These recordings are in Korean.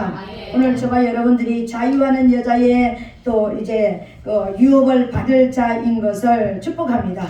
축복합니다. 오늘 저와 여러분들이 자유하는 여자의 또 이제 유업을 받을 자인 것을 축복합니다.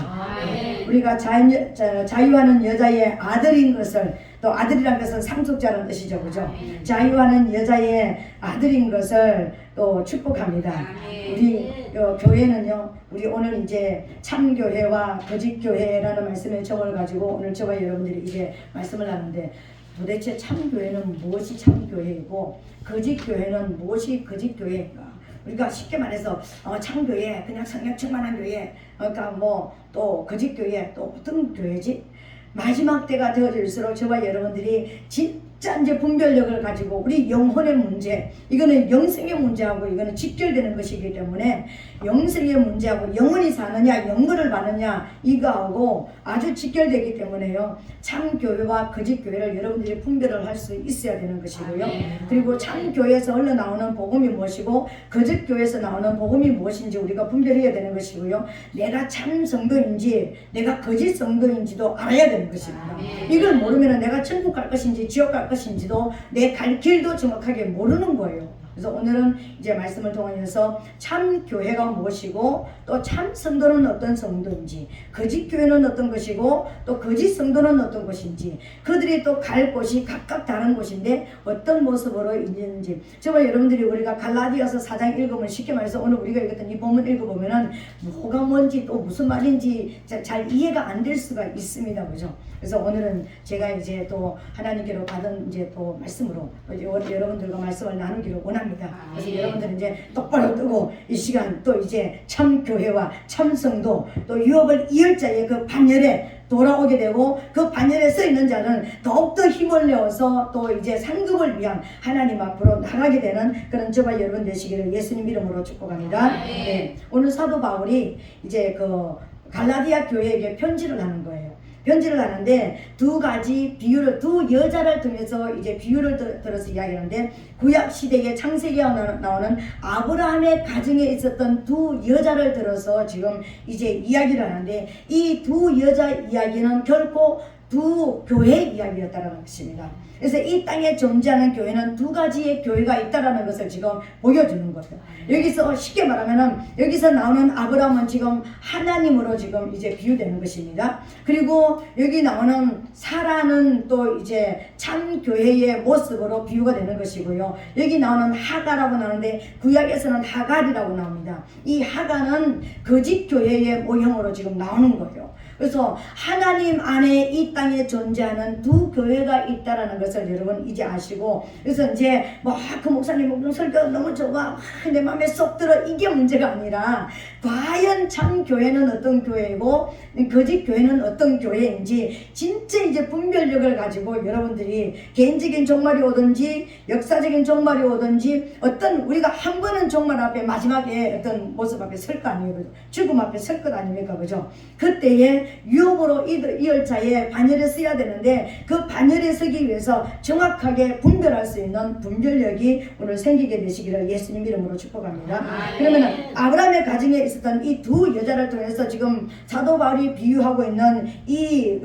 우리가 자유하는 여자의 아들인 것을, 또 아들이라는 것은 상속자라는 뜻이죠, 그죠? 자유하는 여자의 아들인 것을 또 축복합니다. 우리 교회는요, 우리 오늘 이제 참교회와 거짓교회라는 말씀의 정을 가지고 오늘 저와 여러분들이 이제 말씀을 하는데, 도대체 참교회는 무엇이 참교회이고 거짓교회는 무엇이 거짓교회인가? 우리가 쉽게 말해서 참교회 그냥 성령 충만한 교회, 그러니까 뭐 또 거짓교회 또 어떤 교회지? 마지막 때가 되어질수록 저와 여러분들이 진짜 이제 분별력을 가지고 우리 영혼의 문제, 이거는 영생의 문제하고 이거는 직결되는 것이기 때문에 영생의 문제하고 영원히 사느냐 영벌을 받느냐 이거하고 아주 직결되기 때문에요, 참교회와 거짓교회를 여러분들이 분별을 할 수 있어야 되는 것이고요. 그리고 참교회에서 흘러나오는 복음이 무엇이고 거짓교회에서 나오는 복음이 무엇인지 우리가 분별해야 되는 것이고요. 내가 참 성도인지 내가 거짓 성도인지도 알아야 되는 것입니다. 이걸 모르면 내가 천국 갈 것인지 지옥 갈 것인지도 내 갈 길도 정확하게 모르는 거예요. 그래서 오늘은 이제 말씀을 통해서 참 교회가 무엇이고 또 참 성도는 어떤 성도인지, 거짓 교회는 어떤 것이고 또 거짓 성도는 어떤 것인지, 그들이 또 갈 곳이 각각 다른 곳인데 어떤 모습으로 있는지, 저와 여러분들이 우리가 갈라디아서 4장 읽으면 쉽게 말해서 오늘 우리가 읽었던 이 본문 읽어보면은 뭐가 뭔지 또 무슨 말인지 잘 이해가 안 될 수가 있습니다, 그죠? 그래서 오늘은 제가 이제 또 하나님께로 받은 이제 또 말씀으로 여러분들과 말씀을 나누기를 원합니다. 그래서 여러분들은 이제 똑바로 뜨고 이 시간 또 이제 참 교회와 참 성도 또 유업을 이을 자의 그 반열에 돌아오게 되고, 그 반열에 서 있는 자는 더욱더 힘을 내어서 또 이제 상급을 위한 하나님 앞으로 나가게 되는 그런 저와 여러분 되시기를 예수님 이름으로 축복합니다. 네. 오늘 사도 바울이 이제 그 갈라디아 교회에게 편지를 하는 거예요. 편지를 하는데 두 가지 비유를, 두 여자를 통해서 이제 비유를 들어서 이야기하는데, 구약 시대에 창세기에 나오는 아브라함의 가정에 있었던 두 여자를 들어서 지금 이제 이야기를 하는데, 이 두 여자 이야기는 결코 두 교회의 이야기였다는 것입니다. 그래서 이 땅에 존재하는 교회는 두 가지의 교회가 있다는 것을 지금 보여주는 거예요. 여기서 쉽게 말하면은 여기서 나오는 아브라함은 지금 하나님으로 지금 이제 비유되는 것입니다. 그리고 여기 나오는 사라는 또 이제 참 교회의 모습으로 비유가 되는 것이고요. 여기 나오는 하가라고 나오는데 구약에서는 하갈이라고 나옵니다. 이 하가는 거짓 교회의 모형으로 지금 나오는 거예요. 그래서 하나님 안에 이 땅에 존재하는 두 교회가 있다라는 것을 여러분 이제 아시고, 그래서 이제 뭐 그 목사님 설교 너무 좋아, 내 마음에 쏙 들어, 이게 문제가 아니라 과연 참 교회는 어떤 교회이고 거짓 교회는 어떤 교회인지 진짜 이제 분별력을 가지고 여러분들이 개인적인 종말이 오든지 역사적인 종말이 오든지 어떤 우리가 한 번은 종말 앞에 마지막에 어떤 모습 앞에 설 거 아니에요, 그죠? 죽음 앞에 설 것 아닙니까, 그죠? 그때에 유업으로 이을 자의 반열에 서야 되는데, 그 반열에 서기 위해서 정확하게 분별할 수 있는 분별력이 오늘 생기게 되시기를 예수님 이름으로 축복합니다. 그러면 아브라함의 가정에 있었던 이 두 여자를 통해서 지금 사도 바울이 비유하고 있는 이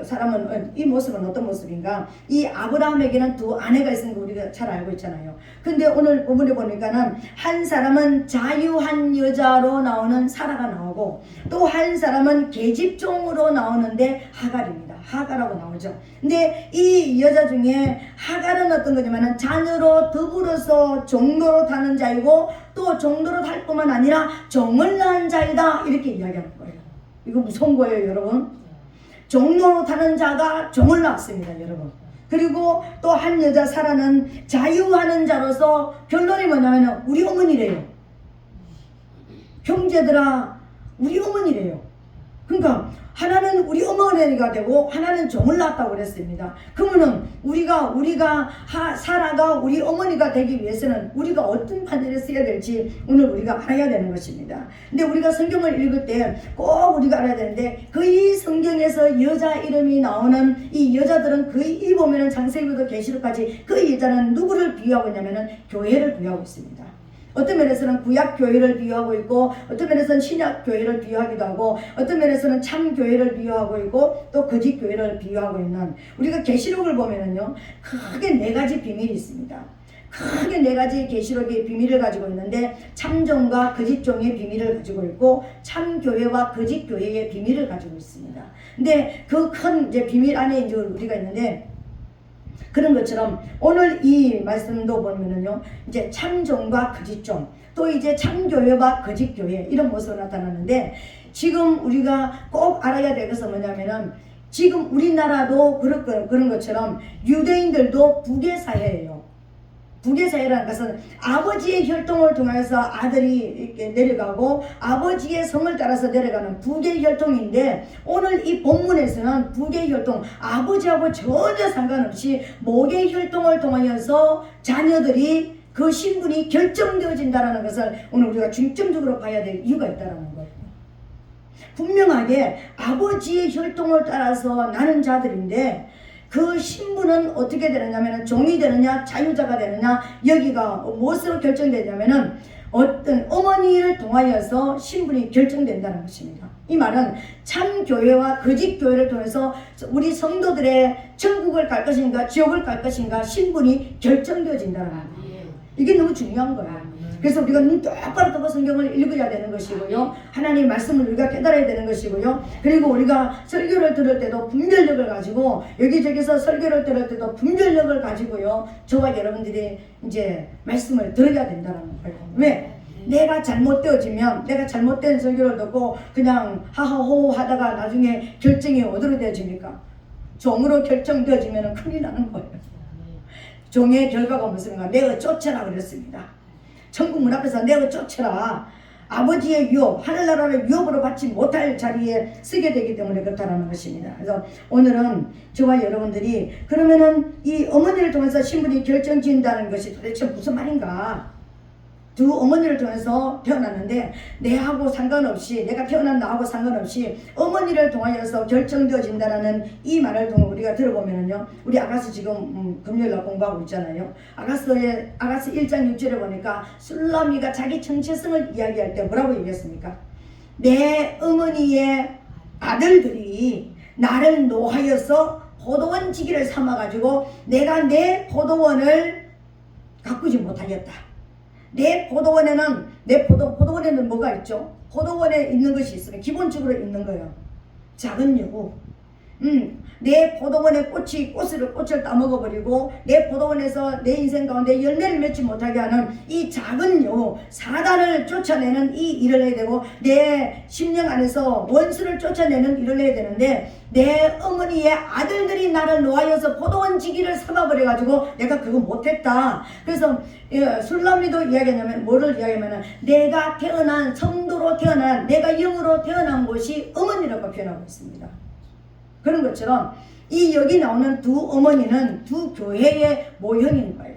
사람은, 이 모습은 어떤 모습인가? 이 아브라함에게는 두 아내가 있는 거 우리가 잘 알고 있잖아요. 근데 오늘 본문에 보니까는 한 사람은 자유한 여자로 나오는 사라가 나오고, 또 한 사람은 계집종으로 나오는데 하갈입니다. 하갈하고 나오죠. 근데 이 여자 중에 하갈은 어떤 거냐면은 자녀로 더불어서 종로로 타는 자이고, 또 종로로 탈 뿐만 아니라 종을 낳은 자이다, 이렇게 이야기하는 거예요. 이거 무서운 거예요, 여러분. 종로로 타는 자가 종을 낳았습니다, 여러분. 그리고 또 한 여자 사라는 자유하는 자로서 결론이 뭐냐면 우리 어머니래요. 형제들아, 우리 어머니래요. 그러니까 하나는 우리 어머니가 되고 하나는 종을 낳았다고 그랬습니다. 그러면은 우리가 사라가 우리 어머니가 되기 위해서는 우리가 어떤 판단을 써야 될지 오늘 우리가 알아야 되는 것입니다. 근데 우리가 성경을 읽을 때 꼭 우리가 알아야 되는데, 거의 성경에서 여자 이름이 나오는 이 여자들은 거의 보면은 창세기부터 계시록까지 그 여자는 누구를 비유하고 있냐면은 교회를 비유하고 있습니다. 어떤 면에서는 구약 교회를 비유하고 있고, 어떤 면에서는 신약 교회를 비유하기도 하고, 어떤 면에서는 참 교회를 비유하고 있고, 또 거짓 교회를 비유하고 있는, 우리가 계시록을 보면은요 크게 네 가지 비밀이 있습니다. 크게 네 가지 계시록의 비밀을 가지고 있는데 참종과 거짓종의 비밀을 가지고 있고 참교회와 거짓교회의 비밀을 가지고 있습니다. 근데 그 큰 이제 비밀 안에 이제 우리가 있는데 그런 것처럼 오늘 이 말씀도 보면은요 이제 참종과 거짓종 또 이제 참교회와 거짓교회 이런 모습으로 나타나는데 지금 우리가 꼭 알아야 될 것은 뭐냐면은 지금 우리나라도 그런 것처럼 유대인들도 부계사회예요. 부계사회라는 것은 아버지의 혈통을 통해서 아들이 이렇게 내려가고 아버지의 성을 따라서 내려가는 부계혈통인데 오늘 이 본문에서는 부계혈통 아버지하고 전혀 상관없이 모계혈통을 통하여서 자녀들이 그 신분이 결정되어진다는 것을 오늘 우리가 중점적으로 봐야 될 이유가 있다는 거예요. 분명하게 아버지의 혈통을 따라서 나는 자들인데 그 신분은 어떻게 되느냐면 종이 되느냐 자유자가 되느냐 여기가 무엇으로 결정되냐면은 어떤 어머니를 통하여서 신분이 결정된다는 것입니다. 이 말은 참교회와 거짓교회를 통해서 우리 성도들의 천국을 갈 것인가 지옥을 갈 것인가 신분이 결정되어진다는 겁니다. 이게 너무 중요한 거야. 그래서 우리가 눈 똑바로 뜨고 성경을 읽어야 되는 것이고요. 하나님의 말씀을 우리가 깨달아야 되는 것이고요. 그리고 우리가 설교를 들을 때도 분별력을 가지고 여기저기서 설교를 들을 때도 분별력을 가지고요. 저와 여러분들이 이제 말씀을 들어야 된다는 거예요. 왜? 내가 잘못되어지면 내가 잘못된 설교를 듣고 그냥 하하호호 하다가 나중에 결정이 어디로 되어집니까? 종으로 결정되어지면 큰일 나는 거예요. 종의 결과가 무엇인가? 내가 쫓아라 그랬습니다. 천국 문 앞에서 내어 쫓아라. 아버지의 유업, 하늘나라를 유업으로 받지 못할 자리에 쓰게 되기 때문에 그렇다는 것입니다. 그래서 오늘은 저와 여러분들이 그러면은 이 어머니를 통해서 신분이 결정진다는 것이 도대체 무슨 말인가? 두 어머니를 통해서 태어났는데 내하고 상관없이 내가 태어난 나하고 상관없이 어머니를 통하여서 결정되어진다는 이 말을 통해 우리가 들어보면은요 우리 아가스 지금 금요일날 공부하고 있잖아요. 아가스 1장 6절에 보니까 술라미가 자기 정체성을 이야기할 때 뭐라고 얘기했습니까? 내 어머니의 아들들이 나를 노하여서 포도원 지기를 삼아가지고 내가 내 포도원을 가꾸지 못하겠다. 내 포도원에는 뭐가 있죠? 포도원에 있는 것이 있으면 기본적으로 있는 거예요. 작은 여우. 내 포도원의 꽃을 따먹어버리고 내 포도원에서 내 인생 가운데 열매를 맺지 못하게 하는 이 작은 여우 사단을 쫓아내는 이 일을 해야 되고 내 심령 안에서 원수를 쫓아내는 일을 해야 되는데 내 어머니의 아들들이 나를 놓아여서 포도원 지기를 삼아버려가지고 내가 그거 못했다. 그래서 술라미도 이야기하냐면 뭐를 이야기하냐면 내가 태어난 성도로 태어난 내가 영으로 태어난 곳이 어머니라고 표현하고 있습니다. 그런 것처럼 이 여기 나오는 두 어머니는 두 교회의 모형인 거예요.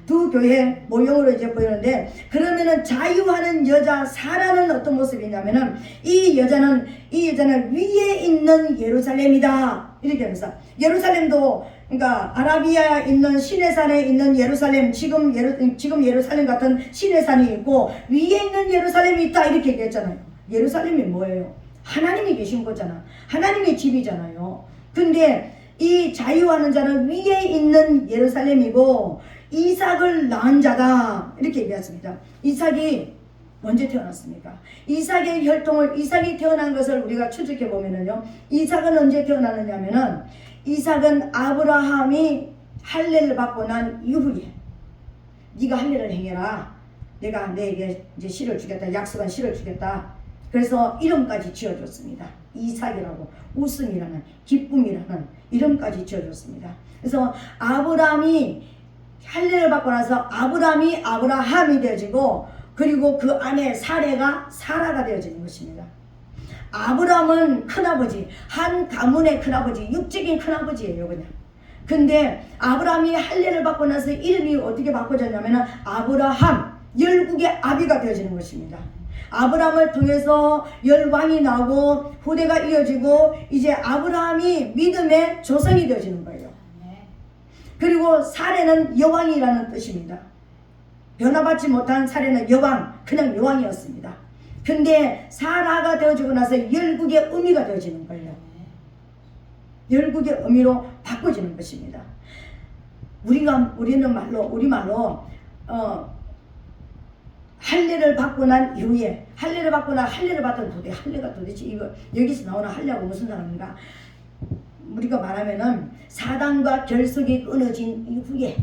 두 교회 모형으로 이제 보이는데 그러면은 자유하는 여자 사라는 어떤 모습이냐면은 이 여자는 위에 있는 예루살렘이다 이렇게 하면서 예루살렘도 그러니까 아라비아에 있는 시내산에 있는 예루살렘 지금 예루살렘 같은 시내산이 있고 위에 있는 예루살렘이 있다 이렇게 얘기했잖아요. 예루살렘이 뭐예요? 하나님이 계신 거잖아. 하나님의 집이잖아요. 근데 이 자유하는 자는 위에 있는 예루살렘이고 이삭을 낳은 자다 이렇게 얘기했습니다. 이삭이 언제 태어났습니까? 이삭이 태어난 것을 우리가 추적해 보면은요. 이삭은 언제 태어났느냐면은 이삭은 아브라함이 할례를 받고 난 이후에 네가 할례를 행해라. 내가 너에게 이제 씨를 주겠다. 약속한 씨를 주겠다. 그래서 이름까지 지어줬습니다. 이삭이라고 웃음이라는 기쁨이라는 이름까지 지어줬습니다. 그래서 아브라함이 할례를 받고 나서 아브라함이 되어지고 그리고 그 안에 사라가 되어지는 것입니다. 아브라함은 큰아버지, 한 가문의 큰아버지, 육적인 큰아버지예요 그냥. 근데 아브라함이 할례를 받고 나서 이름이 어떻게 바꿔졌냐면 아브라함, 열국의 아비가 되어지는 것입니다. 아브라함을 통해서 열왕이 나고 후대가 이어지고 이제 아브라함이 믿음의 조상이 되어지는 거예요. 그리고 사례는 여왕이라는 뜻입니다. 변화받지 못한 사례는 여왕, 그냥 여왕이었습니다. 근데 사라가 되어지고 나서 열국의 의미가 되어지는 거예요. 열국의 의미로 바꿔지는 것입니다. 우리말로 할례를 받고 난 이후에 할례를 받던 할례가 도대체 이거 여기서 나오는 할례하고 무슨 상관인가? 우리가 말하면은 사단과 결속이 끊어진 이후에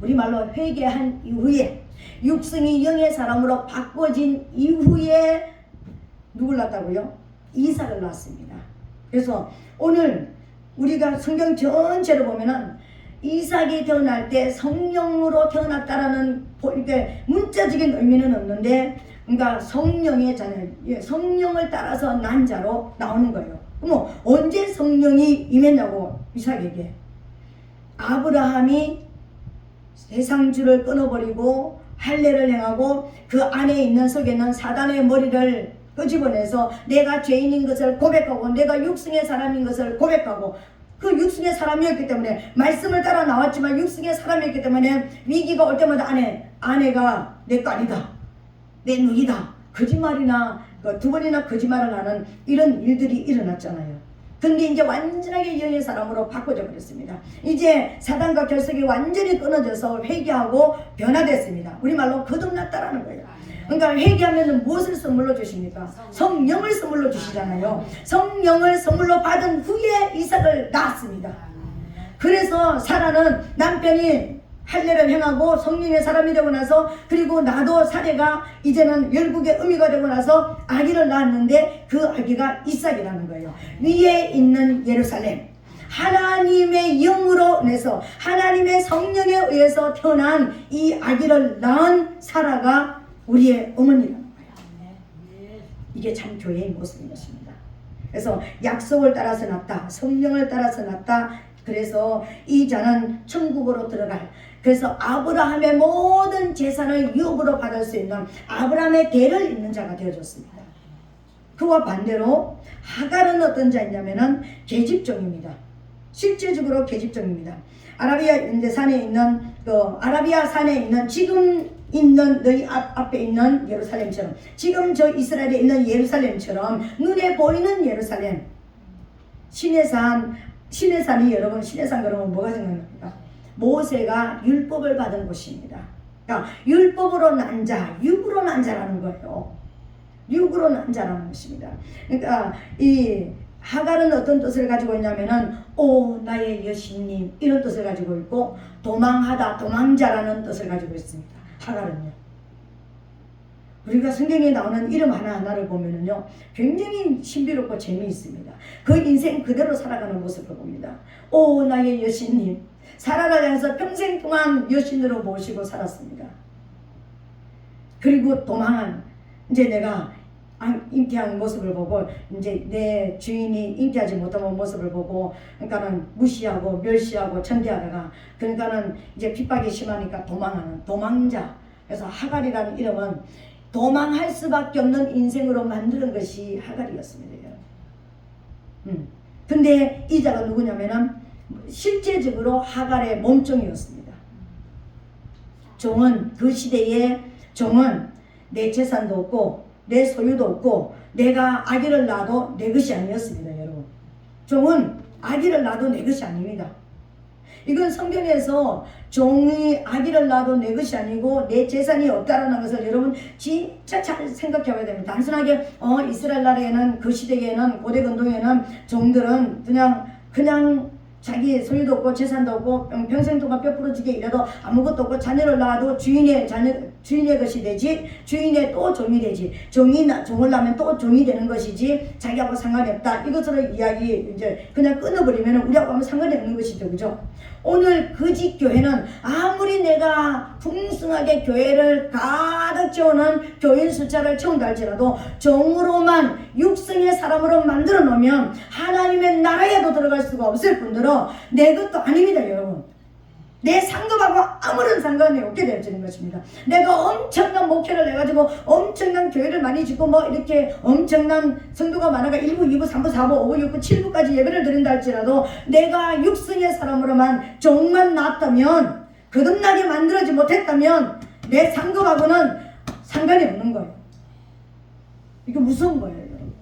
우리말로 회개한 이후에 육성이 영의 사람으로 바꿔진 이후에 누굴 낳았다고요? 이삭을 낳았습니다. 그래서 오늘 우리가 성경 전체를 보면은 이삭이 태어날 때 성령으로 태어났다라는 이렇게 문자적인 의미는 없는데, 그러니까 성령의 자녀, 성령을 따라서 난 자로 나오는 거예요. 그럼 언제 성령이 임했냐고 이삭에게. 아브라함이 세상주를 끊어버리고 할례를 행하고 그 안에 있는 속에 있는 사단의 머리를 끄집어내서 내가 죄인인 것을 고백하고 내가 육성의 사람인 것을 고백하고, 그 육성의 사람이었기 때문에 말씀을 따라 나왔지만 육성의 사람이었기 때문에 위기가 올 때마다 아내가 내 거 아니다, 내 누이다, 거짓말이나 두 번이나 거짓말을 하는 이런 일들이 일어났잖아요. 근데 이제 완전하게 영의 사람으로 바꿔져 버렸습니다. 이제 사단과 결속이 완전히 끊어져서 회개하고 변화됐습니다. 우리말로 거듭났다라는 거예요. 그러니까 회개하면 무엇을 선물로 주십니까? 성령을 선물로 주시잖아요. 성령을 선물로 받은 후에 이삭을 낳았습니다. 그래서 사라는 남편이 할례를 행하고 성령의 사람이 되고 나서, 그리고 나도 사례가 이제는 열국의 의미가 되고 나서 아기를 낳았는데 그 아기가 이삭이라는 거예요. 위에 있는 예루살렘, 하나님의 영으로 내서 하나님의 성령에 의해서 태어난 이 아기를 낳은 사라가 우리의 어머니라는 거예요. 이게 참 교회의 모습인 것입니다. 그래서 약속을 따라서 낳다, 성령을 따라서 낳다. 그래서 이 자는 천국으로 들어갈, 그래서 아브라함의 모든 재산을 유업으로 받을 수 있는 아브라함의 대를 잇는 자가 되어졌습니다. 그와 반대로 하갈은 어떤 자이냐면은 계집종입니다. 실제적으로 계집종입니다. 아라비아 산에 있는 아라비아 산에 있는 지금 있는 너희 앞에 있는 예루살렘처럼, 지금 저 이스라엘에 있는 예루살렘처럼 눈에 보이는 예루살렘, 시내산이 여러분, 시내산 그러면 뭐가 생각납니까? 모세가 율법을 받은 곳입니다. 그러니까 율법으로 난 자, 육으로 난 자라는 거예요. 육으로 난 자라는 것입니다. 그러니까 이 하갈은 어떤 뜻을 가지고 있냐면은 오 나의 여신님, 이런 뜻을 가지고 있고, 도망하다, 도망자라는 뜻을 가지고 있습니다. 하갈은요. 우리가 성경에 나오는 이름 하나하나를 보면은요, 굉장히 신비롭고 재미있습니다. 그 인생 그대로 살아가는 모습을 봅니다. 오 나의 여신님, 사라를 향해서 평생 동안 여신으로 모시고 살았습니다. 그리고 도망한, 이제 내가 잉태한 모습을 보고, 이제 내 주인이 잉태하지 못한 모습을 보고, 그러니까는 무시하고 멸시하고 천대하다가, 그러니까는 이제 핍박이 심하니까 도망하는 도망자. 그래서 하갈이라는 이름은 도망할 수밖에 없는 인생으로 만드는 것이 하갈이었습니다. 근데 이 자가 누구냐면은 실제적으로 하갈의 몸종이었습니다. 종은, 그 시대에 종은 내 재산도 없고 내 소유도 없고 내가 아기를 낳아도 내 것이 아니었습니다. 여러분, 종은 아기를 낳아도 내 것이 아닙니다. 이건 성경에서 종이 아기를 낳아도 내 것이 아니고 내 재산이 없다라는 것을 여러분 진짜 잘 생각해 봐야 됩니다. 단순하게 이스라엘 나라에는, 그 시대에는, 고대 근동에는 종들은 그냥 자기 소유도 없고 재산도 없고 평생 동안 뼈 부러지게 일해도 아무것도 없고 자녀를 낳아도 주인의 것이 되지, 주인의 또 종이 되지, 종을 낳으면 또 종이 되는 것이지 자기하고 상관이 없다. 이것으로 이야기 이제 그냥 끊어버리면 우리하고 아무 상관이 없는 것이죠. 그죠? 오늘 거짓 교회는 아무리 내가 풍성하게 교회를 가득 채우는 교인 숫자를 채운다 할지라도 종으로만 육성의 사람으로 만들어 놓으면 하나님의 나라에도 들어갈 수가 없을 뿐더러 내 것도 아닙니다. 여러분, 내 상급하고 아무런 상관이 없게 되어지는 것입니다. 내가 엄청난 목회를 해가지고 엄청난 교회를 많이 짓고 이렇게 엄청난 성도가 많아가 1부, 2부, 3부, 4부, 5부, 6부, 7부까지 예배를 드린다 할지라도 내가 육성의 사람으로만 종만 낳았다면, 거듭나게 만들어지 못했다면 내 상급하고는 상관이 없는 거예요. 이거 무서운 거예요. 여러분.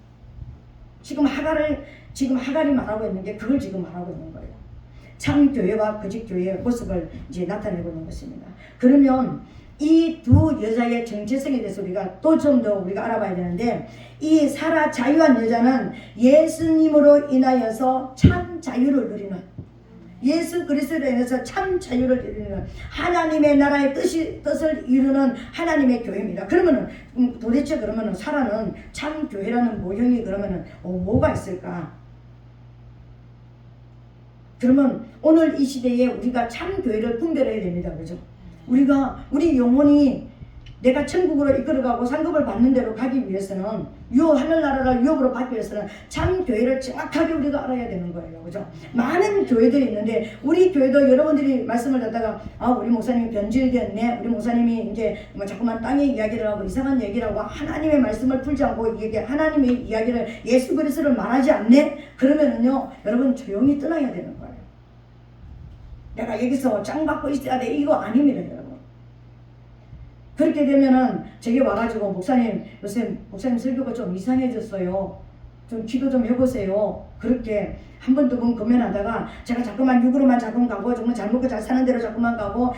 지금 하갈이 말하고 있는 게 그걸 지금 말하고 있는 거예요. 참 교회와 거짓 교회의 모습을 이제 나타내고 있는 것입니다. 그러면 이 두 여자의 정체성에 대해서 우리가 또 좀 더 우리가 알아봐야 되는데, 이 사라 자유한 여자는 예수님으로 인하여서 참 자유를 누리는, 예수 그리스도로 인해서 참 자유를 누리는 하나님의 나라의 뜻을 이루는 하나님의 교회입니다. 그러면은 도대체 그러면은 사라는 참 교회라는 모형이 그러면은 뭐가 있을까? 그러면 오늘 이 시대에 우리가 참 교회를 분별해야 됩니다. 그죠? 우리 영혼이 내가 천국으로 이끌어가고 상급을 받는 대로 가기 위해서는, 하늘나라를 유업으로 받기 위해서는 참 교회를 정확하게 우리가 알아야 되는 거예요. 그죠? 많은 교회들이 있는데, 우리 교회도 여러분들이 말씀을 듣다가, 우리 목사님이 변질되었네, 우리 목사님이 이제 자꾸만 땅의 이야기를 하고 이상한 얘기를 하고 하나님의 말씀을 풀지 않고 이게 하나님의 이야기를, 예수 그리스도를 말하지 않네? 그러면은요, 여러분 조용히 떠나야 되는 거예요. 내가 여기서 짱 받고 있어야 돼, 이거 아닙니다, 여러분. 그렇게 되면은 저기 와가지고, 목사님 요새 목사님 설교가 좀 이상해졌어요, 좀 기도 좀 해보세요, 그렇게 한 번 두 번 고민하다가 제가 자꾸만 육으로만 자꾸 가고, 정말 잘 먹고 잘 사는 대로 자꾸만 가고,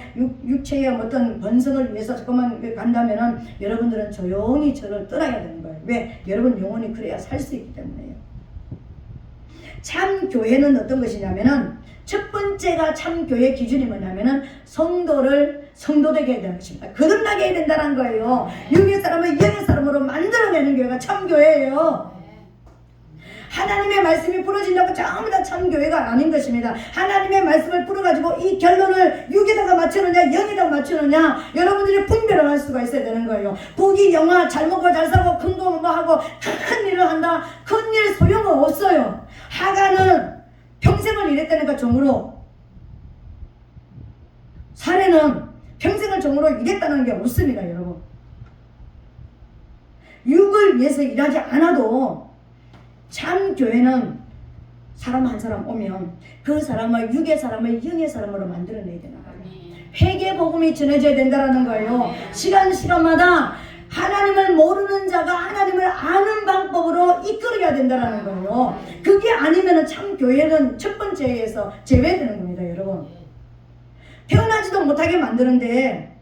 육체의 어떤 번성을 위해서 자꾸만 간다면은 여러분들은 조용히 저를 떠나야 되는 거예요. 왜? 여러분 영혼이 그래야 살 수 있기 때문에요. 참 교회는 어떤 것이냐면은, 첫 번째가 참 교회 기준이 뭐냐면은 성도를 성도되게 해야 되는 것입니다. 거듭나게 해야 된다는 거예요. 육의 사람을 영의 사람으로 만들어내는 교회가 참 교회예요. 하나님의 말씀이 풀어진다고 전부 다 참 교회가 아닌 것입니다. 하나님의 말씀을 풀어가지고 이 결론을 육에다가 맞추느냐 영에다가 맞추느냐, 여러분들이 분별을 할 수가 있어야 되는 거예요. 부귀 영화, 잘 먹고 잘 살고 큰 거 뭐 하고 큰 일을 한다, 큰 일 소용은 없어요. 하가는 평생을 일했다니까 종으로, 사례는 평생을 종으로 일했다는 게 없습니다. 여러분, 육을 위해서 일하지 않아도 참 교회는 사람 한 사람 오면 그 사람을, 육의 사람을 영의 사람으로 만들어내야 되는 거예요. 회개 복음이 전해져야 된다는 거예요. 시간마다 하나님을 모르는 자가 하나님을 아는 방법으로 이끌어야 된다는 거예요. 그게 아니면 참 교회는 첫 번째에서 제외되는 겁니다. 여러분, 태어나지도 못하게 만드는데,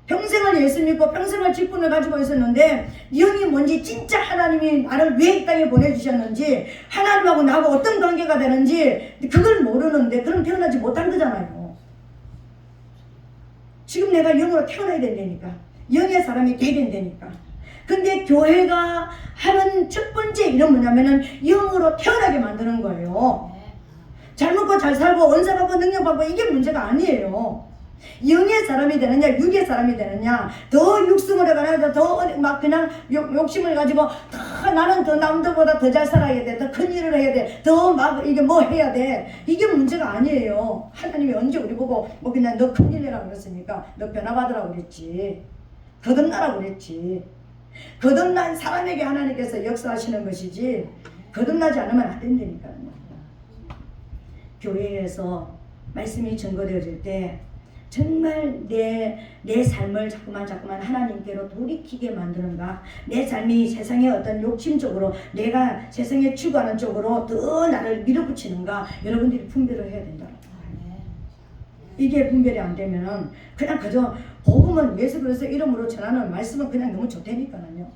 평생을 예수 믿고 평생을 직분을 가지고 있었는데, 영이 뭔지, 진짜 하나님이 나를 왜 이 땅에 보내주셨는지, 하나님하고 나하고 어떤 관계가 되는지 그걸 모르는데, 그럼 태어나지 못한 거잖아요. 지금 내가 영으로 태어나야 된다니까, 영의 사람이 돼야 된다니까. 근데 교회가 하는 첫 번째 일은 뭐냐면은 영으로 태어나게 만드는 거예요. 잘 먹고 잘 살고 은사받고 능력받고 이게 문제가 아니에요. 영의 사람이 되느냐 육의 사람이 되느냐, 더 육성을 해가지고 더 막 그냥 욕심을 가지고 더 나는 더 남들보다 더 잘 살아야 돼, 더 큰 일을 해야 돼, 더 막 이게 뭐 해야 돼, 이게 문제가 아니에요. 하나님이 언제 우리 보고 뭐 그냥 너 큰 일이라고 그랬으니까 너 변화받으라고 그랬지, 거듭나라고 그랬지. 거듭난 사람에게 하나님께서 역사하시는 것이지, 거듭나지 않으면 안 된다니까요. 교회에서 말씀이 전거되어질 때 정말 내 삶을 자꾸만 하나님께로 돌이키게 만드는가, 내 삶이 세상의 어떤 욕심적으로 내가 세상에 추구하는 쪽으로 더 나를 밀어붙이는가, 여러분들이 분별을 해야 된다. 이게 분별이 안 되면은 그냥 그저 복음은 예수 그리스도 이름으로 전하는 말씀은 그냥 너무 좋다니까요.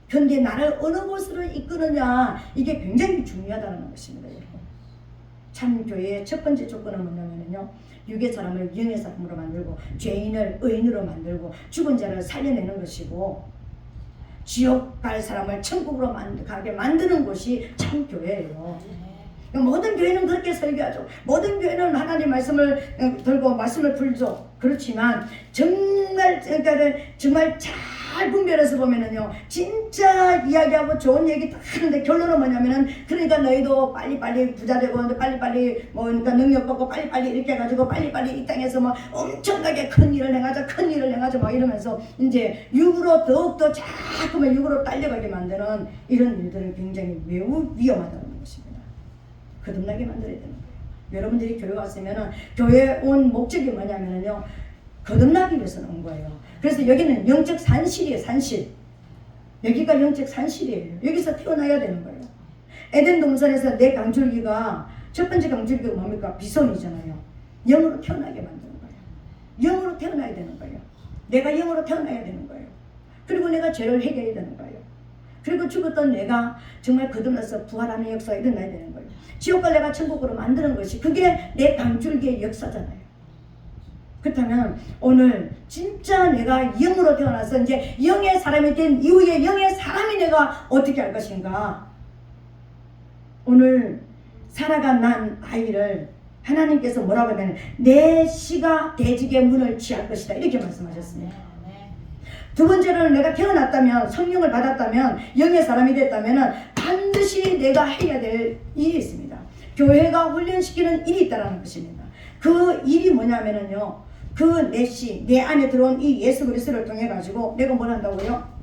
그런데 나를 어느 곳으로 이끄느냐, 이게 굉장히 중요하다는 것입니다. 여러분, 참 교회의 첫 번째 조건은 뭐냐면요, 육의 사람을 영의 사람으로 만들고 죄인을 의인으로 만들고 죽은 자를 살려내는 것이고, 지옥 갈 사람을 천국으로 가게 만드는 곳이 참 교회예요. 모든 교회는 그렇게 설교하죠. 모든 교회는 하나님 말씀을 들고 말씀을 풀죠. 그렇지만 정말 잘 분별해서 보면은요, 진짜 이야기하고 좋은 얘기 다 하는데 결론은 뭐냐면은, 그러니까 너희도 빨리빨리 부자 되고 빨리빨리 뭐 그러니까 능력 받고 빨리빨리 이렇게 해가지고 빨리빨리 이 땅에서 뭐 엄청나게 큰 일을 행하자 막 이러면서 이제 육으로 더욱더 자꾸만 육으로 딸려가게 만드는 이런 일들은 굉장히 매우 위험하다는 것입니다. 거듭나게 만들어야 되는 거예요. 여러분들이 교회 왔으면은 교회 온 목적이 뭐냐면은요, 거듭나기 위해서 온 거예요. 그래서 여기는 영적 산실이에요. 산실. 여기가 영적 산실이에요. 여기서 태어나야 되는 거예요. 에덴 동산에서 내 강줄기가, 첫 번째 강줄기가 뭡니까? 비손이잖아요. 영으로 태어나게 만드는 거예요. 영으로 태어나야 되는 거예요. 내가 영으로 태어나야 되는 거예요. 그리고 내가 죄를 회개해야 되는 거예요. 그리고 죽었던 내가 정말 거듭나서 부활하는 역사가 일어나야 되는 거예요. 지옥과 내가 천국으로 만드는 것이 그게 내 강줄기의 역사잖아요. 그렇다면 오늘 진짜 내가 영으로 태어나서 이제 영의 사람이 된 이후에 영의 사람이 내가 어떻게 할 것인가. 오늘 사라가 난 아이를 하나님께서 뭐라고 하면 내 씨가 대직의 문을 취할 것이다 이렇게 말씀하셨습니다. 두 번째로는 내가 태어났다면 성령을 받았다면 영의 사람이 됐다면 반드시 내가 해야 될 일이 있습니다. 교회가 훈련시키는 일이 있다는 것입니다. 그 일이 뭐냐면요, 그 내 씨, 내 안에 들어온 이 예수 그리스도를 통해 가지고 내가 뭘 한다고요?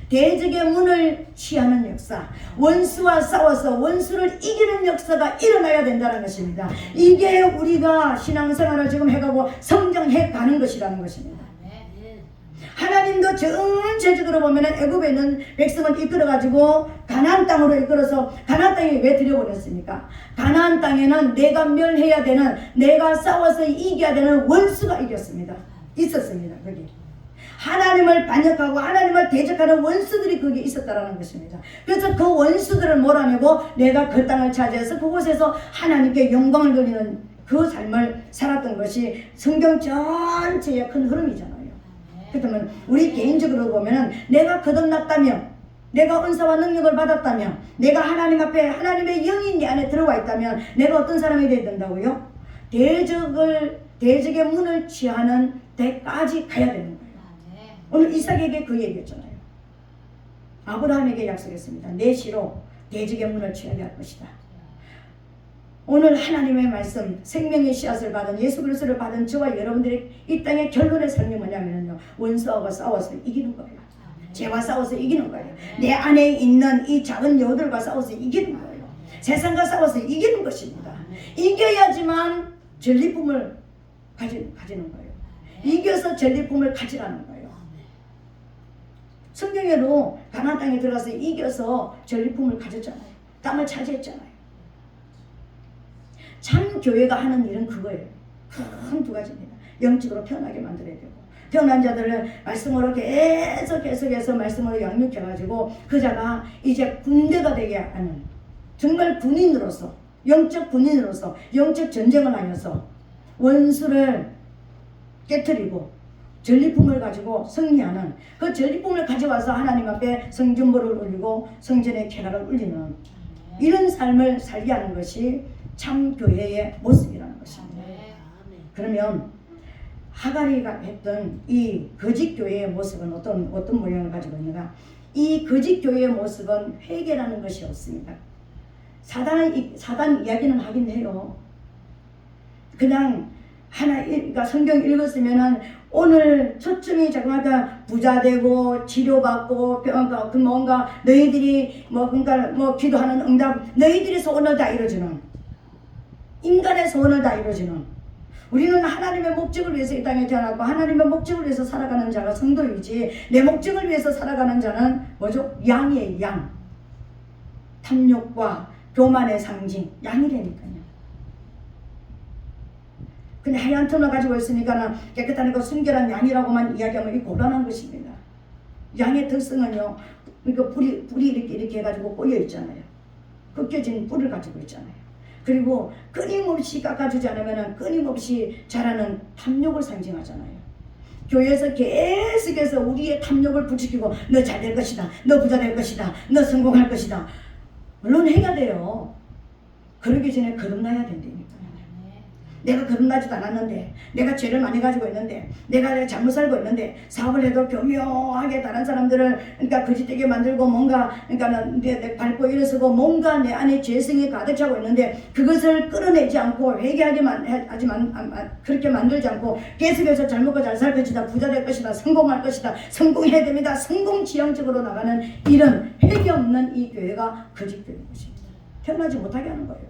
대적의 문을 취하는 역사, 원수와 싸워서 원수를 이기는 역사가 일어나야 된다는 것입니다. 이게 우리가 신앙생활을 지금 해가고 성장해 가는 것이라는 것입니다. 하나님도 전체적으로 보면 애굽에 있는 백성을 이끌어가지고 가나안 땅으로 이끌어서 가나안 땅에 왜 들여보냈습니까? 가나안 땅에는 내가 멸해야 되는, 내가 싸워서 이겨야 되는 원수가 이겼습니다. 있었습니다. 거기 하나님을 반역하고 하나님을 대적하는 원수들이 거기에 있었다는 것입니다. 그래서 그 원수들을 몰아내고 내가 그 땅을 차지해서 그곳에서 하나님께 영광을 돌리는 그 삶을 살았던 것이 성경 전체의 큰 흐름이잖아요. 그렇다면 우리 개인적으로 보면은 내가 거듭났다면, 내가 은사와 능력을 받았다면, 내가 하나님 앞에 하나님의 영이 내 안에 들어와 있다면 내가 어떤 사람이 되어야 된다고요? 대적의 문을 취하는 데까지 가야 되는 거예요. 오늘 이삭에게 그 얘기했잖아요. 아브라함에게 약속했습니다. 내 씨로 대적의 문을 취하게 할 것이다. 오늘 하나님의 말씀, 생명의 씨앗을 받은 예수 그리스도를 받은 저와 여러분들이 이 땅의 결론의 삶이 뭐냐면요, 원수하고 싸워서 이기는 거예요. 죄와 싸워서 이기는 거예요. 내 안에 있는 이 작은 여우들과 싸워서 이기는 거예요. 세상과 싸워서 이기는 것입니다. 이겨야지만 전리품을 가지는 거예요. 이겨서 전리품을 가지라는 거예요. 성경에도 가나안 땅에 들어가서 이겨서 전리품을 가졌잖아요. 땅을 차지했잖아요. 참 교회가 하는 일은 그거예요. 큰 두 가지입니다. 영적으로 태어나게 만들어야 되고, 태어난 자들을 말씀으로 계속해서 말씀으로 양육해가지고 그 자가 이제 군대가 되게 하는, 정말 군인으로서, 영적 군인으로서 영적 전쟁을 하면서 원수를 깨뜨리고 전리품을 가지고 승리하는, 그 전리품을 가져와서 하나님 앞에 성전벌을 올리고 성전의 쾌락을 울리는 이런 삶을 살게 하는 것이 참 교회의 모습이라는 것입니다. 그러면 하갈이가 했던 이 거짓 교회의 모습은 어떤 모양을 가지고 있는가? 이 거짓 교회의 모습은 회개라는 것이 없습니다. 사단 이야기는 하긴 해요. 그냥 그러니까 성경 읽었으면은 오늘 초점이 자꾸마다 부자 되고 치료받고 뭔가 너희들이 그러니까 기도하는 응답, 너희들의 소원을 다 이루어주는, 인간의 소원을 다 이루어주는, 우리는 하나님의 목적을 위해서 이 땅에 태어났고 하나님의 목적을 위해서 살아가는 자가 성도이지, 내 목적을 위해서 살아가는 자는 뭐죠? 양이에요. 양. 탐욕과 교만의 상징, 양이라니까요. 그냥 하얀 털을 가지고 있으니까 깨끗한 거 순결한 양이라고만 이야기하면 이 곤란한 것입니다. 양의 특성은요, 그러니까 불이 이렇게 해가지고 꼬여 있잖아요. 꺾여진 뿔을 가지고 있잖아요. 그리고 끊임없이 깎아주지 않으면 끊임없이 자라는 탐욕을 상징하잖아요. 교회에서 계속해서 우리의 탐욕을 부추기고 너 잘 될 것이다, 너 부자 될 것이다, 너 성공할 것이다. 물론 해야 돼요. 그러기 전에 거듭나야 된다니까. 내가 거듭나지도 않았는데, 내가 죄를 많이 가지고 있는데, 내가 잘못 살고 있는데, 사업을 해도 교묘하게 다른 사람들을 그러니까 거짓되게 만들고 뭔가 그러니까 내 밟고 일어서고 뭔가 내 안에 죄성이 가득 차고 있는데 그것을 끌어내지 않고 그렇게 만들지 않고 계속해서 잘 먹고 잘 살 것이다, 부자 될 것이다, 성공할 것이다, 성공해야 됩니다, 성공 지향적으로 나가는 이런 회개 없는 이 교회가 거짓 교회인 것입니다. 태어나지 못하게 하는 거예요.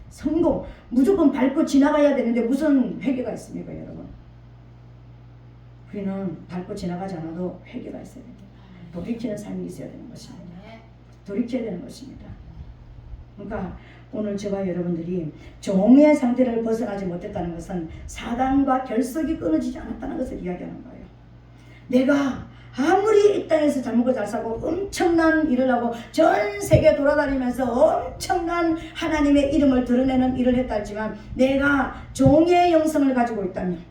성공, 무조건 밟고 지나가야 되는데 무슨 회개가 있습니까, 여러분? 우리는 밟고 지나가지 않아도 회개가 있어야 됩니다. 돌이키는 삶이 있어야 되는 것입니다. 돌이켜야 되는 것입니다. 그러니까 오늘 저와 여러분들이 종의 상태를 벗어나지 못했다는 것은 사단과 결속이 끊어지지 않았다는 것을 이야기하는 거예요. 내가 아무리 이 땅에서 잘 먹고 잘 살고 엄청난 일을 하고 전 세계 돌아다니면서 엄청난 하나님의 이름을 드러내는 일을 했다 할지만 내가 종의 영성을 가지고 있다면,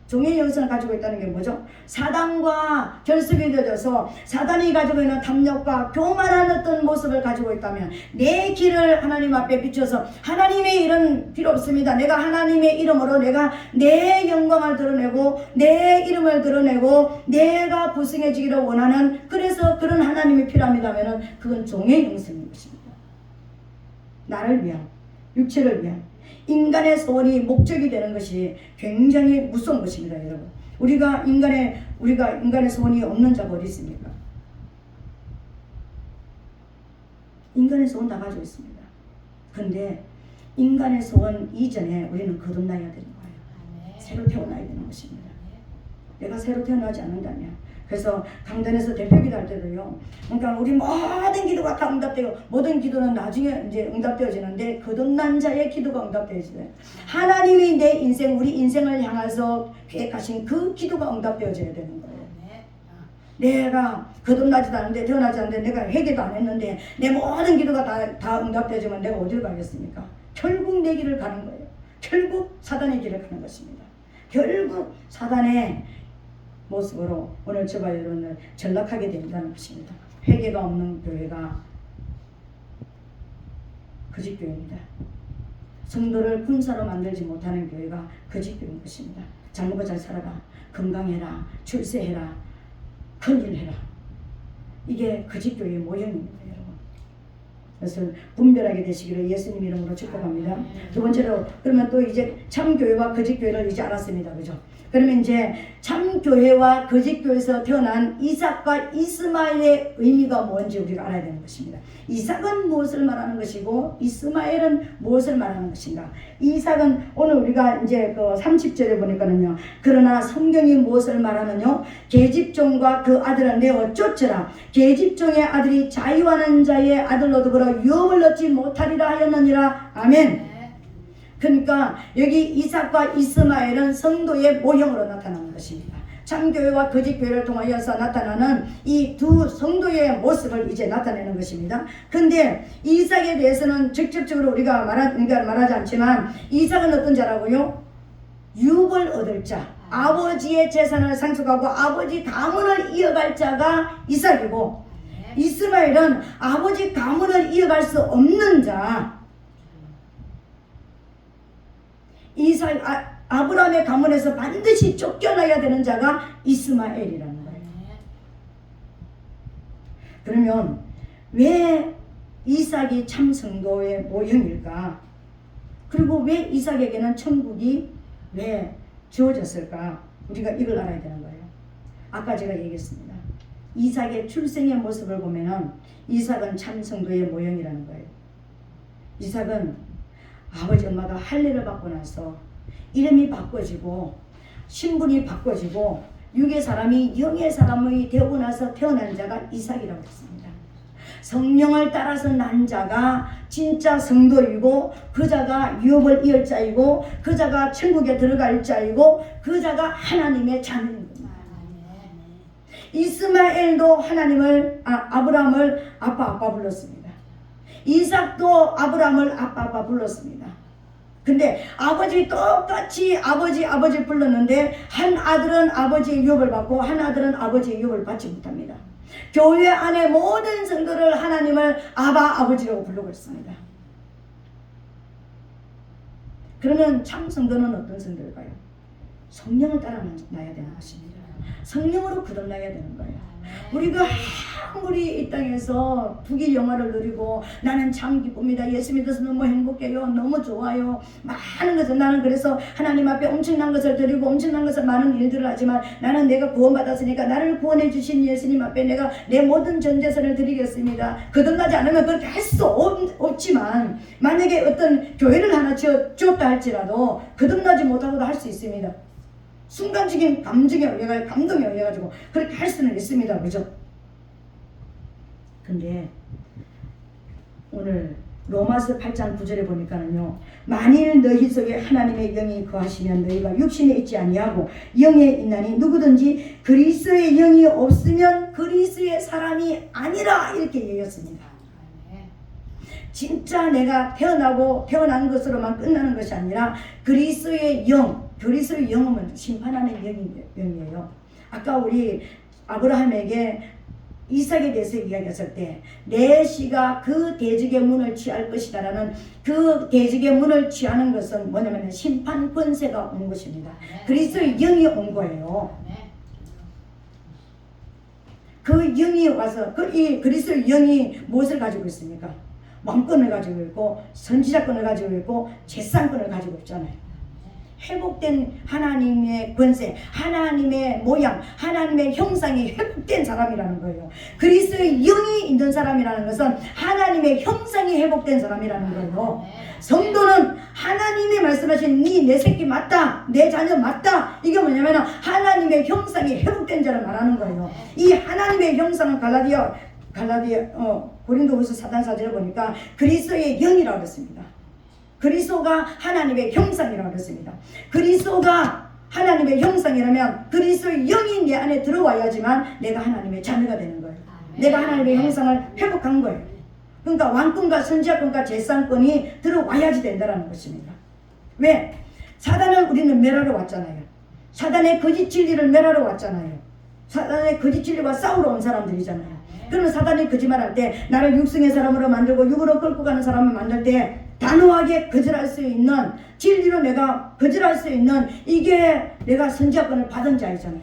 종의 영성을 가지고 있다는 게 뭐죠? 사단과 결속이 되어져서 사단이 가지고 있는 탐욕과 교만한 어떤 모습을 가지고 있다면 내 길을 하나님 앞에 비춰서 하나님의 일은 필요 없습니다. 내가 하나님의 이름으로 내가 내 영광을 드러내고 내 이름을 드러내고 내가 부승해지기를 원하는, 그래서 그런 하나님이 필요합니다면 그건 종의 영성인 것입니다. 나를 위한, 육체를 위한 인간의 소원이 목적이 되는 것이 굉장히 무서운 것입니다, 여러분. 우리가 인간의 소원이 없는 자가 어디 있습니까? 인간의 소원 다 가지고 있습니다. 근데 인간의 소원 이전에 우리는 거듭나야 되는 거예요. 새로 태어나야 되는 것입니다. 내가 새로 태어나지 않는다면, 그래서 강단에서 대표기도 할 때도요, 그러니까 우리 모든 기도가 다 응답돼요. 모든 기도는 나중에 이제 응답되어지는데 거듭난 자의 기도가 응답되어져요. 하나님이 내 인생, 우리 인생을 향해서 계획하신 그 기도가 응답되어져야 되는 거예요. 내가 거듭나지도 않는데, 태어나지 않는데, 내가 회개도 안 했는데 내 모든 기도가 다 응답되어지면 내가 어디로 가겠습니까? 결국 내 길을 가는 거예요. 결국 사단의 길을 가는 것입니다. 결국 사단의 모습으로 오늘 저와 여러분을 전락하게 된다는 것입니다. 회개가 없는 교회가 거짓교회입니다. 성도를 군사로 만들지 못하는 교회가 거짓교회인 것입니다. 잘 먹고 잘 살아라, 건강해라, 출세해라, 큰일 해라. 이게 거짓교회의 모형입니다, 여러분. 그래서 분별하게 되시기를 예수님 이름으로 축복합니다. 두 번째로, 그러면 또 이제 참교회와 거짓교회를 이제 알았습니다. 그죠? 그러면 이제 참교회와 거짓교회에서 태어난 이삭과 이스마엘의 의미가 뭔지 우리가 알아야 되는 것입니다. 이삭은 무엇을 말하는 것이고 이스마엘은 무엇을 말하는 것인가? 이삭은 오늘 우리가 이제 그 30절에 보니까는요, 그러나 성경이 무엇을 말하느냐? 계집종과 그 아들을 내어 쫓으라. 계집종의 아들이 자유하는 자의 아들로 더불어 유업을 얻지 못하리라 하였느니라. 아멘. 그러니까 여기 이삭과 이스마엘은 성도의 모형으로 나타나는 것입니다. 참교회와 거짓교회를 통하여서 나타나는 이 두 성도의 모습을 이제 나타내는 것입니다. 근데 이삭에 대해서는 직접적으로 우리가 말하지 않지만, 이삭은 어떤 자라고요? 유업을 얻을 자, 아버지의 재산을 상속하고 아버지 가문을 이어갈 자가 이삭이고, 이스마엘은 아버지 가문을 이어갈 수 없는 자, 아브라함의 가문에서 반드시 쫓겨나야 되는 자가 이스마엘이라는 거예요. 그러면 왜 이삭이 참 성도의 모형일까? 그리고 왜 이삭에게는 천국이 왜 주어졌을까? 우리가 이걸 알아야 되는 거예요. 아까 제가 얘기했습니다. 이삭의 출생의 모습을 보면은 이삭은 참 성도의 모형이라는 거예요. 이삭은 아버지 엄마가 할례를 받고 나서 이름이 바꿔지고 신분이 바꿔지고 육의 사람이 영의 사람이 되고 나서 태어난 자가 이삭이라고 했습니다. 성령을 따라서 난 자가 진짜 성도이고, 그 자가 유업을 이을 자이고, 그 자가 천국에 들어갈 자이고, 그 자가 하나님의 자녀인 겁니다. 이스마엘도 아브라함을 아빠 불렀습니다. 이삭도 아브라함을 아빠 불렀습니다. 근데 똑같이 아버지 불렀는데, 한 아들은 아버지의 유업을 받고 한 아들은 아버지의 유업을 받지 못합니다. 교회 안에 모든 성도를 하나님을 아버지라고 부르고 있습니다. 그러면 참 성도는 어떤 성도일까요? 성령을 따라 나야 되는 것입니다. 성령으로 거듭나야 되는 거예요. 우리가 아무리 이 땅에서 부귀 영화를 누리고 나는 참 기쁩니다, 예수 믿어서 너무 행복해요, 너무 좋아요, 많은 것을, 나는 그래서 하나님 앞에 엄청난 것을 드리고 엄청난 것을, 많은 일들을 하지만 나는 내가 구원받았으니까 나를 구원해 주신 예수님 앞에 내가 내 모든 전 재산을 드리겠습니다. 거듭나지 않으면 그렇게 할 수 없지만, 만약에 어떤 교회를 하나 지었다 할지라도 거듭나지 못하고도 할 수 있습니다. 순간적인 감동에 의해가지고 그렇게 할 수는 있습니다. 그죠? 근데 오늘 로마서 8장 9절에 보니까는요. 만일 너희 속에 하나님의 영이 거하시면 너희가 육신에 있지 아니하고 영에 있나니 누구든지 그리스도의 영이 없으면 그리스도의 사람이 아니라 이렇게 얘기했습니다. 진짜 내가 태어난 것으로만 끝나는 것이 아니라 그리스도의 영은 심판하는 영이에요. 아까 우리 아브라함에게 이삭에 대해서 이야기했을 때 내 씨가 그 대적의 문을 취할 것이다라는 그 대적의 문을 취하는 것은 뭐냐면 심판 권세가 온 것입니다. 그리스도의 영이 온 거예요. 그 영이 와서 이 그리스도의 영이 무엇을 가지고 있습니까? 왕권을 가지고 있고 선지자권을 가지고 있고 제사권을 가지고 있잖아요. 회복된 하나님의 권세, 하나님의 모양, 하나님의 형상이 회복된 사람이라는 거예요. 그리스도의 영이 있는 사람이라는 것은 하나님의 형상이 회복된 사람이라는 거예요. 성도는 하나님이 말씀하신 내 새끼 맞다, 내 자녀 맞다, 이게 뭐냐면 하나님의 형상이 회복된 자를 말하는 거예요. 이 하나님의 형상은 고린도후서 4장 4절에 보니까 그리스도의 영이라고 했습니다. 그리스도가 하나님의 형상이라고 했습니다. 그리스도가 하나님의 형상이라면 그리스도의 영이 내 안에 들어와야지만 내가 하나님의 자녀가 되는 거예요. 내가 하나님의 형상을 회복한 거예요. 그러니까 왕권과 선지자권과 제사권이 들어와야지 된다는 것입니다. 왜? 사단을 우리는 멸하러 왔잖아요. 사단의 거짓 진리를 멸하러 왔잖아요. 사단의 거짓 진리와 싸우러 온 사람들이잖아요. 그러면 사단이 거짓말할 때 나를 육성의 사람으로 만들고 육으로 끌고 가는 사람을 만들 때 단호하게 거절할 수 있는, 진리로 내가 거절할 수 있는, 이게 내가 선지자권을 받은 자이잖아요.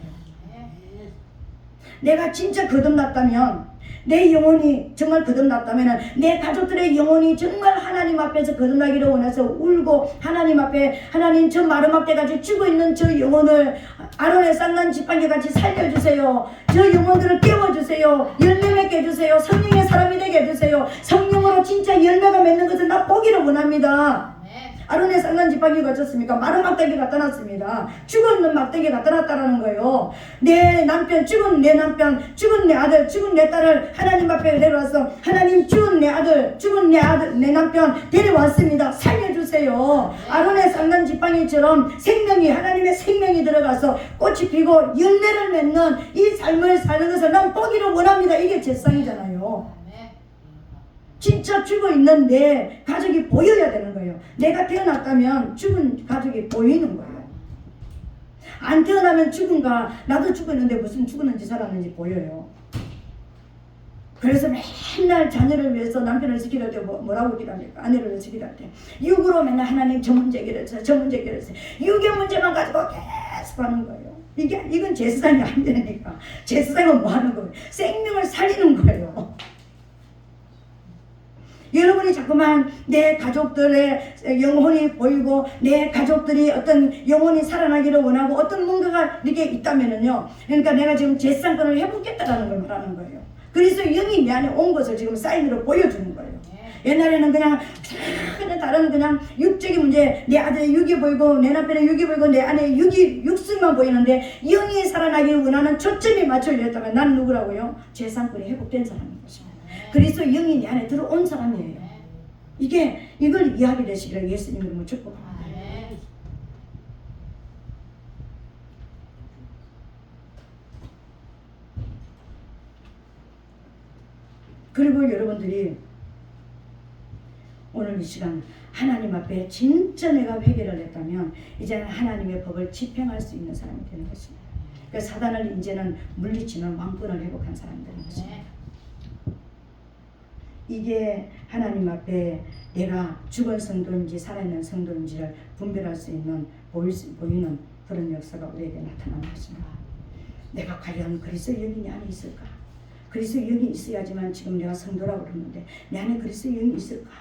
내가 진짜 거듭났다면, 내 영혼이 정말 거듭났다면 내 가족들의 영혼이 정말 하나님 앞에서 거듭나기를 원해서 울고 하나님 앞에, 하나님 저 마르막대같이 죽어있는 저 영혼을 아론의 쌍난 지팡이같이 살려주세요. 저 영혼들을 깨워주세요. 열매 맺게 해주세요. 성령의 사람이 되게 해주세요. 성령으로 진짜 열매가 맺는 것을 나 보기를 원합니다. 아론의 쌍난 지팡이가 어떻습니까? 마른 막대기 갖다 놨습니다. 죽어있는 막대기 갖다 놨다라는 거예요. 내 남편, 죽은 내 남편, 죽은 내 아들, 죽은 내 딸을 하나님 앞에 데려와서 하나님 죽은 내 아들, 죽은 내 아들, 내 남편 데려왔습니다. 살려주세요. 아론의 쌍난 지팡이처럼 생명이, 하나님의 생명이 들어가서 꽃이 피고 열매를 맺는 이 삶을 사는 것을 난 보기를 원합니다. 이게 제 상이잖아요. 진짜 죽어있는 내 가족이 보여야 되는 거예요. 내가 태어났다면 죽은 가족이 보이는 거예요. 안 태어나면 죽은가, 나도 죽었는데 무슨 죽었는지 살았는지 보여요. 그래서 맨날 자녀를 위해서 남편을 지키려 때 뭐라고 기도합니까? 아내를 지키려 때 육으로 맨날 하나님 저 문제 해결해주세요, 저 문제 해결해주세요. 육의 문제만 가지고 계속 하는 거예요. 이건 제사장이 안 되니까. 제사장은 뭐 하는 거예요? 생명을 살리는 거예요. 여러분이 자꾸만 내 가족들의 영혼이 보이고 내 가족들이 어떤 영혼이 살아나기를 원하고 어떤 뭔가가 이렇게 있다면은요, 그러니까 내가 지금 제사장권을 해보겠다라는 걸 말하는 거예요. 그래서 영이 내 안에 온 것을 지금 사인으로 보여주는 거예요. 옛날에는 그냥 다른 그냥 육적인 문제, 내 아들의 육이 보이고 내 남편의 육이 보이고 내 아내의 육성만 보이는데 영이 살아나기를 원하는 초점이 맞춰졌다면 난 누구라고요? 제사장권이 회복된 사람인 것입니다. 그리스도 영이 내 안에 들어온 사람이에요. 이걸 이해하게 되시기를 예수님 이름으로 축복합니다. 그리고 여러분들이 오늘 이 시간 하나님 앞에 진짜 내가 회개를 했다면 이제는 하나님의 법을 집행할 수 있는 사람이 되는 것입니다. 그래서 사단을 이제는 물리치는 왕권을 회복한 사람이 되는 것입니다. 이게 하나님 앞에 내가 죽은 성도인지 살아있는 성도인지를 분별할 수 있는, 보이는 그런 역사가 우리에게 나타나는 것입니다. 내가 과연 그리스도의 영이 내 안에 있을까? 그리스도의 영이 있어야지만 지금 내가 성도라고 그러는데 내 안에 그리스도의 영이 있을까?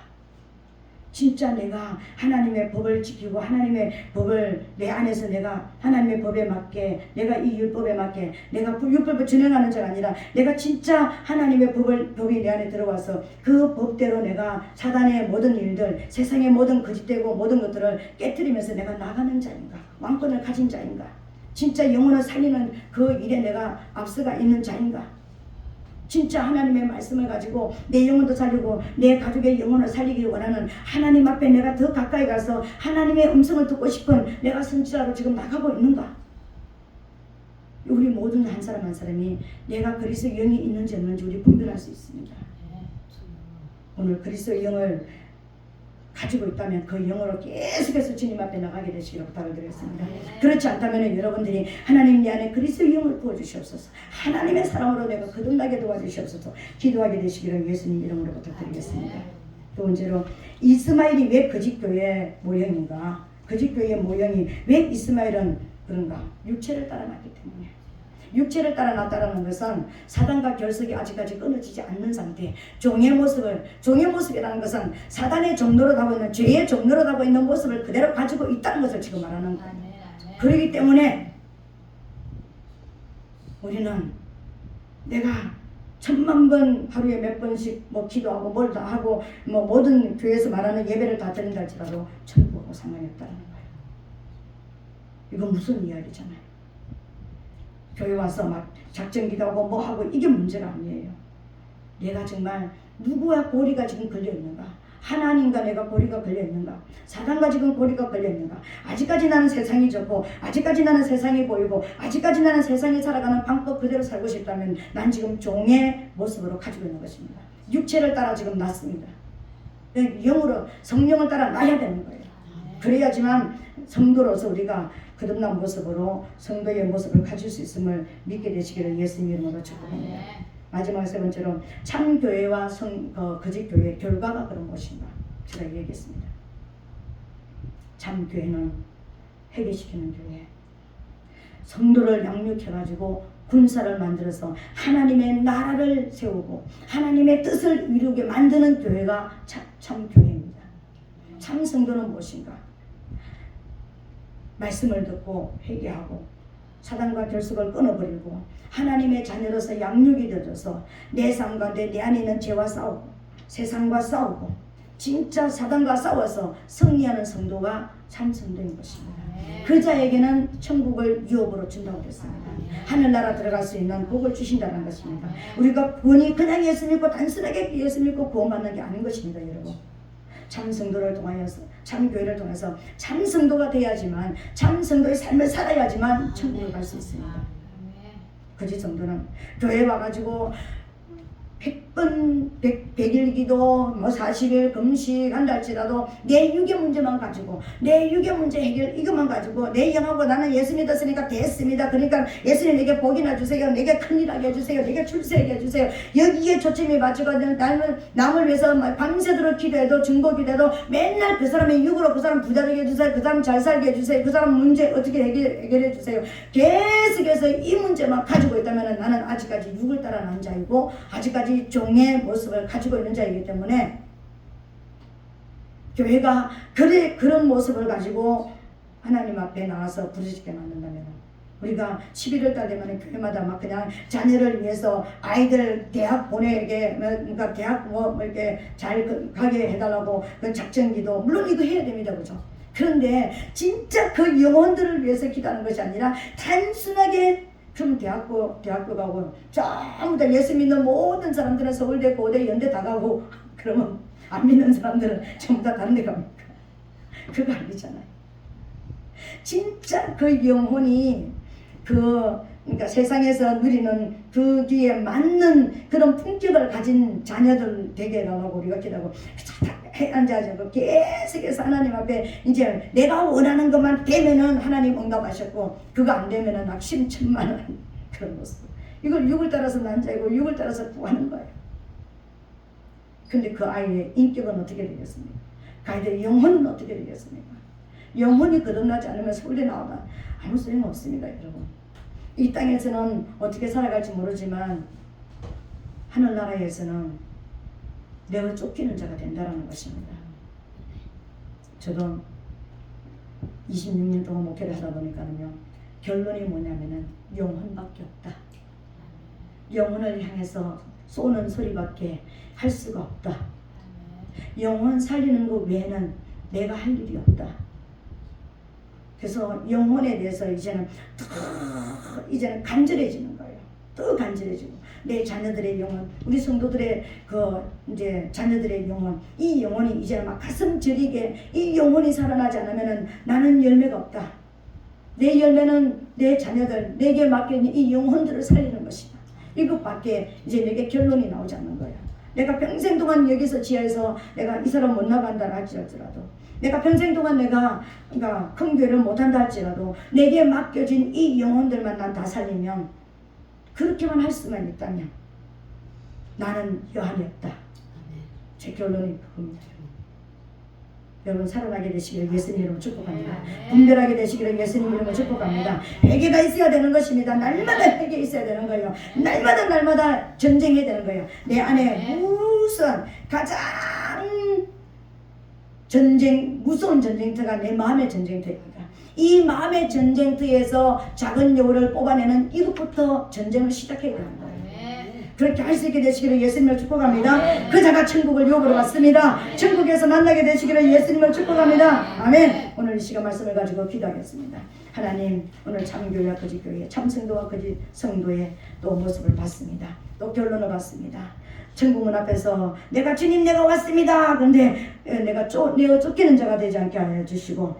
진짜 내가 하나님의 법을 지키고 하나님의 법을 내 안에서 내가 하나님의 법에 맞게, 내가 이 율법에 맞게, 내가 율법을 진행하는 자가 아니라 내가 진짜 하나님의 법이 내 안에 들어와서 그 법대로 내가 사단의 모든 일들, 세상의 모든 거짓되고 모든 것들을 깨트리면서 내가 나가는 자인가? 왕권을 가진 자인가? 진짜 영혼을 살리는 그 일에 내가 앞서가 있는 자인가? 진짜 하나님의 말씀을 가지고 내 영혼도 살리고 내 가족의 영혼을 살리기 원하는 하나님 앞에 내가 더 가까이 가서 하나님의 음성을 듣고 싶은 내가 선지자로 지금 나가고 있는가? 우리 모든 한 사람 한 사람이 내가 그리스도의 영이 있는지 없는지 우리 분별할 수 있습니다. 오늘 그리스도의 영을 가지고 있다면 그 영으로 계속해서 주님 앞에 나가게 되시기를 부탁을 드리겠습니다. 그렇지 않다면 여러분들이 하나님 내 안에 그리스도의 영을 부어주시옵소서, 하나님의 사랑으로 내가 거듭나게 도와주시옵소서 기도하게 되시기를 예수님 이름으로 부탁드리겠습니다. 두 번째로 이스마엘이 왜 거짓교회 모형인가? 거짓교회의 모형이 왜 이스마엘은 그런가? 육체를 따라놨기 때문에. 육체를 따라 나타나는 것은 사단과 결석이 아직까지 끊어지지 않는 상태. 종의 모습이라는 것은 사단의 종노릇하고 있는, 죄의 종노릇하고 있는 모습을 그대로 가지고 있다는 것을 지금 말하는 거예요. 그렇기 때문에 우리는 내가 1000만 번 하루에 몇 번씩 뭐 기도하고 뭘 다 하고 뭐 모든 교회에서 말하는 예배를 다 드린다 할지라도 천국하고 상관이 없다는 거예요. 이건 무슨 이야기잖아요. 교회 와서 막 작전 기도하고 뭐 하고 이게 문제가 아니에요. 내가 정말 누구와 고리가 지금 걸려 있는가? 하나님과 내가 고리가 걸려 있는가? 사단과 지금 고리가 걸려 있는가? 아직까지 나는 세상이 좋고, 아직까지 나는 세상이 보이고, 아직까지 나는 세상이 살아가는 방법 그대로 살고 싶다면 난 지금 종의 모습으로 가지고 있는 것입니다. 육체를 따라 지금 났습니다. 영으로 성령을 따라 나야 되는 거예요. 그래야지만 성도로서 우리가 거듭난 모습으로 성도의 모습을 가질 수 있음을 믿게 되시기를 예수님 이름으로 축복합니다. 마지막 세 번째로 참교회와 거짓교회의 결과가 그런 것인가 제가 얘기했습니다. 참교회는 회개시키는 교회, 성도를 양육해가지고 군사를 만들어서 하나님의 나라를 세우고 하나님의 뜻을 이루게 만드는 교회가 참교회입니다. 참 성도는 무엇인가? 말씀을 듣고 회개하고 사단과 결속을 끊어버리고 하나님의 자녀로서 양육이 되어서 내 삶과 내 안에 있는 죄와 싸우고 세상과 싸우고 진짜 사단과 싸워서 승리하는 성도가 참 성도인 것입니다. 그 자에게는 천국을 유업으로 준다고 했습니다. 하늘나라 들어갈 수 있는 복을 주신다는 것입니다. 우리가 구원이 그냥 예수 믿고 단순하게 예수 믿고 구원받는 게 아닌 것입니다. 여러분, 참 성도를 통하여서 참 교회를 통해서 참 성도가 돼야지만 참 성도의 삶을 살아야지만 천국을 갈 수 있습니다. 거짓 성도는 교회 와가지고 100번 100일 기도 뭐 40일 금식 한다 할지라도 내 육의 문제만 가지고 내 육의 문제 해결 이것만 가지고 내 영하고 나는 예수 믿었으니까 됐습니다. 그러니까 예수님 내게 복이나 주세요. 내게 큰일하게 해주세요. 내게 출세하게 해주세요. 여기에 초점이 맞춰가지고 남을 위해서 밤새도록 기도해도 중보 기도해도 맨날 그 사람의 육으로 그 사람 부자 되게 해주세요. 그 사람 잘 살게 해주세요. 그 사람 문제 어떻게 해결해 주세요. 계속해서 이 문제만 가지고 있다면 나는 아직까지 육을 따라 난 자이고 아직까지 종의 모습을 가지고 있는 자이기 때문에 교회가 그런 모습을 가지고 하나님 앞에 나와서 부르짖게 만든다면 우리가 11월 달 되면 교회마다 막 그냥 자녀를 위해서 아이들 대학 보내게 그러니까 대학 뭐 이렇게 잘 가게 해달라고 그 작전기도 물론 이거 해야 됩니다. 그죠? 그런데 진짜 그 영혼들을 위해서 기도하는 것이 아니라 단순하게 그럼 대학교 가고 전부 다 예수 믿는 모든 사람들은 서울대, 고대, 연대 다 가고 그러면 안 믿는 사람들은 전부 다 다른 데 갑니까? 그거 아니잖아요. 진짜 그 영혼이 그러니까 세상에서 누리는 그 뒤에 맞는 그런 품격을 가진 자녀들 되게 해달라고 우리가 기도하고 앉아서 계속해서 하나님 앞에 이제 내가 원하는 것만 되면은 하나님 응답하셨고 그거 안 되면은 막 심천만원 그런 모습. 이걸 육을 따라서 난 자이고 육을 따라서 구하는 거예요. 근데 그 아이의 인격은 어떻게 되겠습니까? 그 아이들의 영혼은 어떻게 되겠습니까? 영혼이 거듭나지 않으면 서울대 나오다 아무 소용 없습니다. 여러분, 이 땅에서는 어떻게 살아갈지 모르지만 하늘나라에서는 내가 쫓기는 자가 된다는 것입니다. 저도 26년 동안 목회를 하다 보니까는요, 결론이 뭐냐면은 영혼밖에 없다. 영혼을 향해서 쏘는 소리밖에 할 수가 없다. 영혼 살리는 것 외에는 내가 할 일이 없다. 그래서 영혼에 대해서 이제는 간절해지는 거예요. 더 간절해지고 내 자녀들의 영혼, 우리 성도들의 그 이제 자녀들의 영혼, 이 영혼이 이제 막 가슴 저리게 이 영혼이 살아나지 않으면은 나는 열매가 없다. 내 열매는 내 자녀들, 내게 맡겨있는 이 영혼들을 살리는 것이다. 이것밖에 이제 내게 결론이 나오지 않는 거야. 내가 평생 동안 여기서 지하에서 내가 이 사람 못 나간다 할지라도, 내가 평생 동안 내가 그러니까 큰 교회를 못한다 할지라도 내게 맡겨진 이 영혼들만 난 다 살리면, 그렇게만 할 수만 있다면 나는 여한이 없다. 제 결론이 그겁니다. 여러분 살아나게 되시기를 예수님 이름으로 축복합니다. 분별하게 되시기를 예수님 이름으로 축복합니다. 회개가 있어야 되는 것입니다. 날마다 회개 있어야 되는 거예요. 날마다 전쟁해야 되는 거예요. 내 안에 우선 가장 무서운 전쟁터가 내 마음의 전쟁터입니다. 이 마음의 전쟁터에서 작은 여우를 뽑아내는 이것부터 전쟁을 시작해야 되는 거예요. 그렇게 할 수 있게 되시기를 예수님을 축복합니다. 그 자가 천국을 유업으로 왔습니다. 천국에서 만나게 되시기를 예수님을 축복합니다. 아멘. 오늘 이 시간 말씀을 가지고 기도하겠습니다. 하나님, 오늘 참교회와 거짓교회, 참성도와 거짓 성도의 또 모습을 봤습니다. 또 결론을 봤습니다. 천국문 앞에서 내가 주님 내가 왔습니다. 근데 내가 내어 쫓기는 자가 되지 않게 하여 주시고